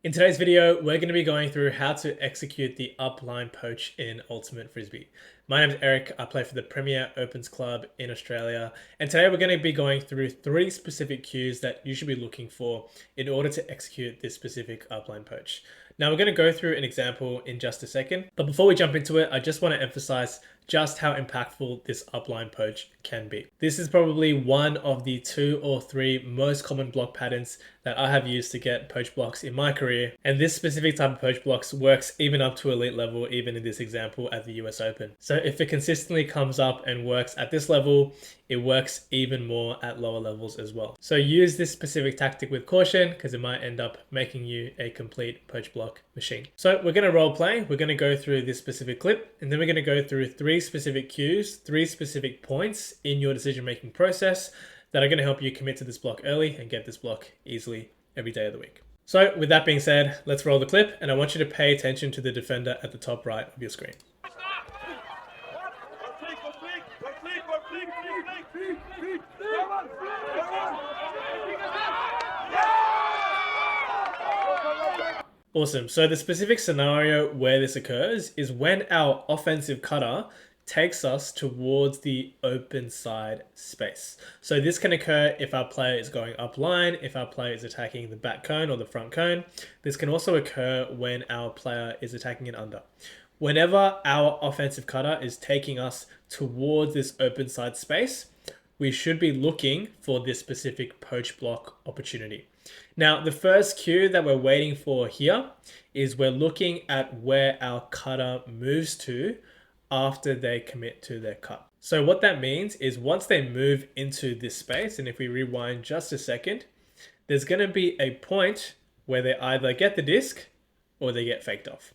In today's video, we're going to be going through how to execute the upline poach in Ultimate Frisbee. My name is Eric, I play for the Premier Opens Club in Australia, and today we're going to be going through 3 specific cues that you should be looking for in order to execute this specific upline poach. Now we're going to go through an example in just a second, but before we jump into it, I just want to emphasize just how impactful this upline poach can be. This is probably one of the 2 or 3 most common block patterns that I have used to get poach blocks in my career. And this specific type of poach blocks works even up to elite level, even in this example at the US Open. So if it consistently comes up and works at this level, it works even more at lower levels as well. So use this specific tactic with caution because it might end up making you a complete poach block machine. So we're going to role play. We're going to go through this specific clip, and then we're going to go through 3 specific cues, 3 specific points in your decision-making process that are going to help you commit to this block early and get this block easily every day of the week. So with that being said, let's roll the clip, and I want you to pay attention to the defender at the top right of your screen. Awesome. So the specific scenario where this occurs is when our offensive cutter takes us towards the open side space. So this can occur if our player is going up line, if our player is attacking the back cone or the front cone. This can also occur when our player is attacking an under. Whenever our offensive cutter is taking us towards this open side space, we should be looking for this specific poach block opportunity. Now, the first cue that we're waiting for here is we're looking at where our cutter moves to after they commit to their cut. So what that means is once they move into this space, and if we rewind just a second, there's going to be a point where they either get the disc or they get faked off.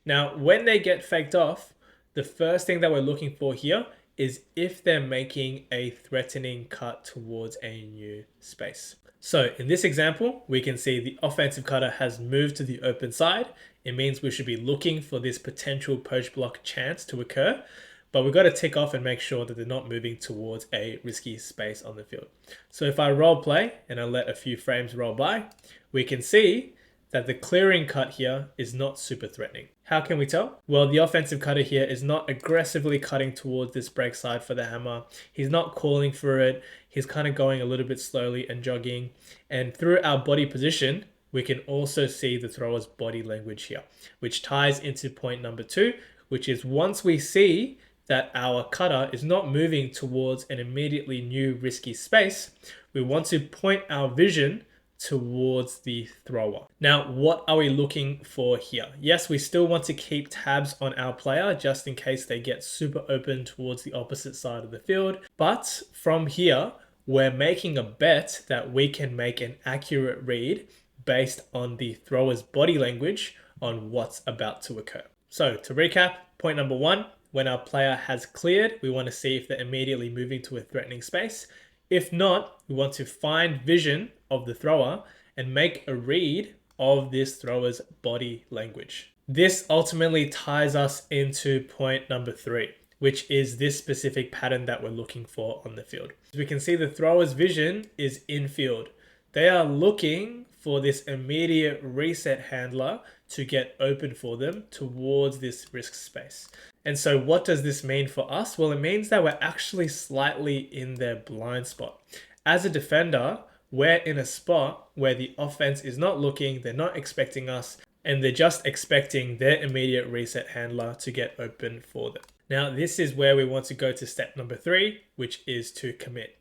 Now, when they get faked off, the first thing that we're looking for here is if they're making a threatening cut towards a new space. So in this example, we can see the offensive cutter has moved to the open side. It means we should be looking for this potential poach block chance to occur, but we've got to tick off and make sure that they're not moving towards a risky space on the field. So if I role play and I let a few frames roll by, we can see that the clearing cut here is not super threatening. How can we tell? Well, the offensive cutter here is not aggressively cutting towards this break side for the hammer. He's not calling for it. He's kind of going a little bit slowly and jogging. And through our body position, we can also see the thrower's body language here, which ties into point number 2, which is once we see that our cutter is not moving towards an immediately new risky space, we want to point our vision towards the thrower. Now, what are we looking for here? Yes, we still want to keep tabs on our player just in case they get super open towards the opposite side of the field. But from here, we're making a bet that we can make an accurate read based on the thrower's body language on what's about to occur. So to recap, point number 1, when our player has cleared, we want to see if they're immediately moving to a threatening space. If not, we want to find vision of the thrower and make a read of this thrower's body language. This ultimately ties us into point number 3, which is this specific pattern that we're looking for on the field. As we can see, the thrower's vision is infield. They are looking for this immediate reset handler to get open for them towards this risk space. And so what does this mean for us? Well, it means that we're actually slightly in their blind spot. As a defender, we're in a spot where the offense is not looking, they're not expecting us, and they're just expecting their immediate reset handler to get open for them. Now, this is where we want to go to step number 3, which is to commit.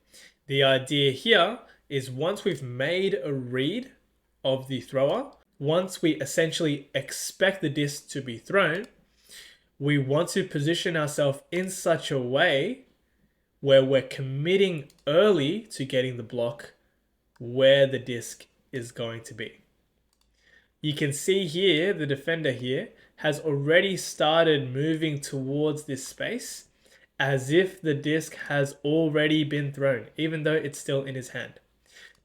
The idea here is once we've made a read of the thrower, once we essentially expect the disc to be thrown, we want to position ourselves in such a way where we're committing early to getting the block where the disc is going to be. You can see here, the defender here has already started moving towards this space as if the disc has already been thrown, even though it's still in his hand.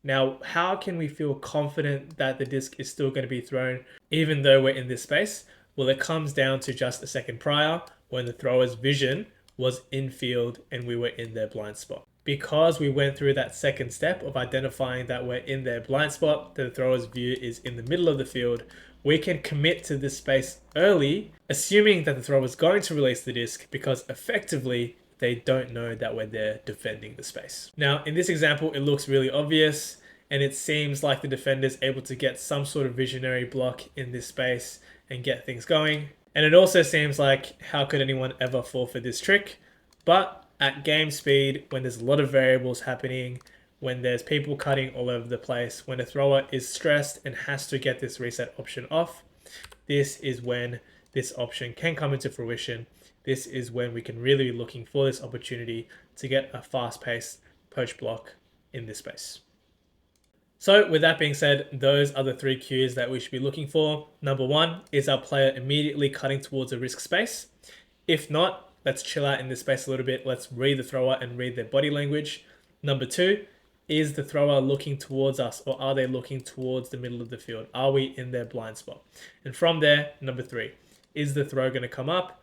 Now, how can we feel confident that the disc is still going to be thrown even though we're in this space? Well, it comes down to just a second prior when the thrower's vision was infield and we were in their blind spot. because we went through that second step of identifying that we're in their blind spot, that the thrower's view is in the middle of the field, we can commit to this space early, assuming that the thrower is going to release the disc because effectively they don't know that we're there defending the space. Now, in this example, it looks really obvious and it seems like the defender's able to get some sort of visionary block in this space and get things going. And it also seems like, how could anyone ever fall for this trick? But at game speed, when there's a lot of variables happening, when there's people cutting all over the place, when a thrower is stressed and has to get this reset option off, this is when this option can come into fruition. This is when we can really be looking for this opportunity to get a fast-paced poach block in this space. So with that being said, those are the 3 cues that we should be looking for. Number 1 is our player immediately cutting towards a risk space. If not, let's chill out in this space a little bit. Let's read the thrower and read their body language. Number 2, is the thrower looking towards us, or are they looking towards the middle of the field? Are we in their blind spot? And from there, number 3, is the throw going to come up?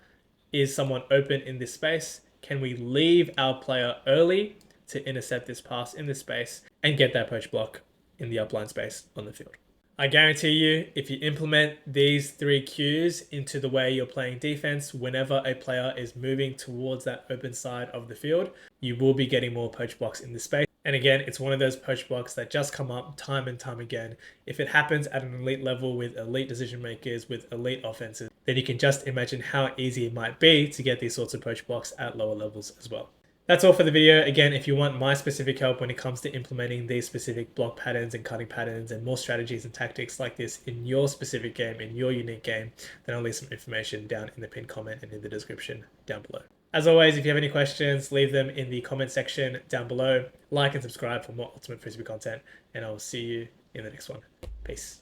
Is someone open in this space? Can we leave our player early to intercept this pass in this space and get that poach block in the blind space on the field? I guarantee you, if you implement these 3 cues into the way you're playing defense, whenever a player is moving towards that open side of the field, you will be getting more poach blocks in this space. And again, it's one of those poach blocks that just come up time and time again. If it happens at an elite level with elite decision makers, with elite offenses, then you can just imagine how easy it might be to get these sorts of poach blocks at lower levels as well. That's all for the video. Again, if you want my specific help when it comes to implementing these specific block patterns and cutting patterns and more strategies and tactics like this in your specific game, in your unique game, then I'll leave some information down in the pinned comment and in the description down below. As always, if you have any questions, leave them in the comment section down below. Like and subscribe for more Ultimate Frisbee content, and I will see you in the next one. Peace.